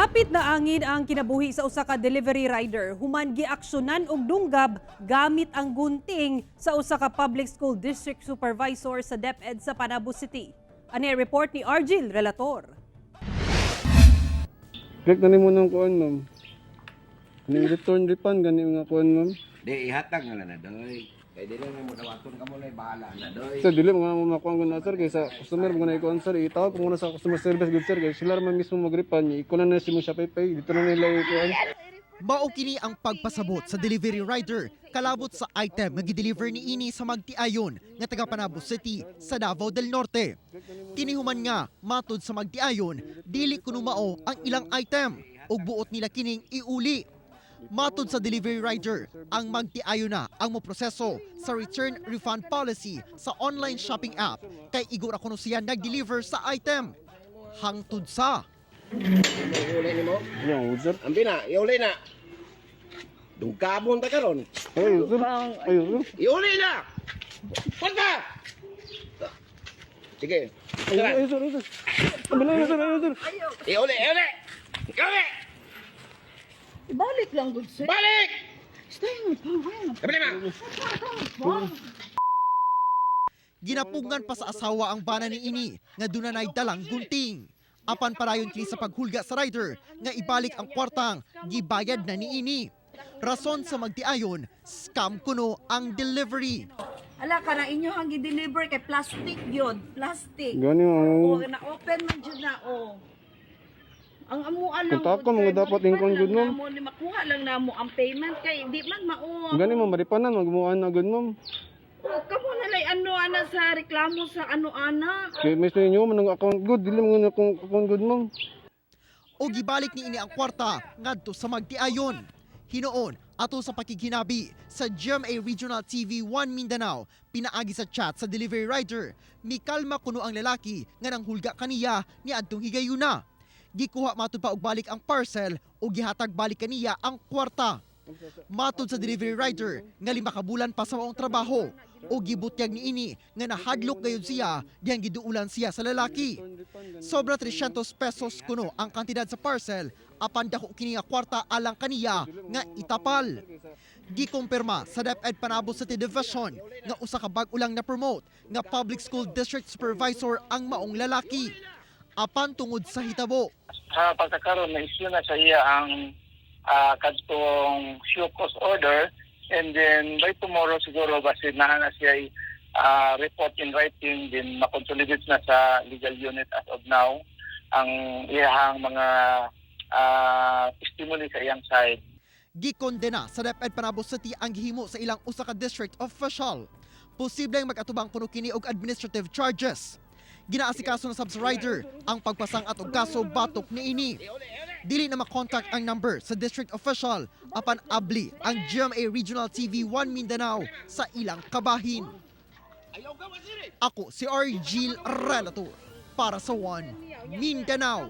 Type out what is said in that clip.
Hapit na angin ang kinabuhi sa usa ka delivery rider. Human giaksyonan og dunggab gamit ang gunting sa usa ka public school district supervisor sa DepEd sa Panabo City. Ani report ni Argil Relator. Click na ni mo ng kuan, ma'am. Ning return refund gani nga kuan, ma'am. Di ihatag nga na doy. Kay dili mo dawaton ka mo na bahala na doy. Sir, dili mo nga makuha ko na, sir, kay sa customer mo na ikuan, sir. Itawag ko muna sa customer service good, sir, kay sila man mismo mag-refund. Ikunan na si mo siya pay. Dito na nila ikuan. Mao kini ang pagpasabot sa delivery rider kalabot sa item nga gideliver ni ini sa Magtiayon nga taga Panabo City sa Davao del Norte. Kinihuman nga matud sa Magtiayon dili kuno mao ang ilang item ug buot nila kining iuli. Matud sa delivery rider, ang Magtiayon na ang moproseso sa return refund policy sa online shopping app kay igura kuno siya nag-deliver sa item. Hangtod sa Iuli nimo. Yan, sir. Ambi na, iuli na. Dungkabon ta karon. Ay, sir. Ay, sir. Iuli na. Punta. Sige. Ay, sir, sir. Abala, sir, sir. Iuli. Iuli. Balik lang dun, sir. Balik. Stay mo, Abli ma. ginapugngan pa sa asawa ang bana ni ini nga dunay dalang gunting. Apan parayon kini sa paghulga sa rider nga ibalik ang kwartang gibayad na ni ini. Rason sa Magtiayon, scam kuno ang delivery. Ala ka na inyo ang i-deliver kay plastic yun. Plastic. Gani, O, ma'am. na-open man dyan na, o. Ang amo alam Kontak ko, mga dapat ingkon good, ma'am. Makuha lang na mo ang payment kay di man mao. Gani, ma'am. Maripanan, magmuan na good, ma'am. O, kamo na lay ana sa reklamo sa ana. Kaya mismo ninyo, manang account good. Dili mo nga akong account good, ma'am. O gibalik ni ini ang kwarta ngadto sa Magtiayon. Hinoon ato sa pakikinabi sa GMA Regional TV 1 Mindanao, pinaagi sa chat sa delivery rider, mikalma kuno ang lalaki nga nanghulga kaniya ni adtong higayuna. Gikuha matud pa og balik ang parcel o gihatag balik kaniya ang kwarta. Matud sa delivery rider nga 5 ka bulan pa sa maong trabaho o gibutyag ni ini nga nahadlok gayud siya diyang giduulan siya sa lalaki. Sobra 300 pesos kuno ang kantidad sa parcel apan dako kini nga kwarta alang kaniya nga itapal. Gikumpirma sa DepEd Panabo City Division nga usa ka bag-o lang na promote nga public school district supervisor ang maong lalaki. Apan tungod sa hitabo, sa pagkakaroon na issue na sa iya ang kadtong show cause order, and then by tomorrow siguro basi na siya report in writing, din makonsolidate na sa legal unit as of now ang iyang mga testimony sa iyang side. gikondena sa DepEd Panabo City ang gihimo sa ilang usa ka district official. Posibleng mag-atubang kuno kini og administrative charges. Ginaasikaso na sab sa rider ang pagpasang-at og kaso batok ni ini. Dili na makontak ang number sa district official apan abli ang GMA Regional TV 1 Mindanao sa ilang kabahin. Ako si Argil Relator para sa 1 Mindanao.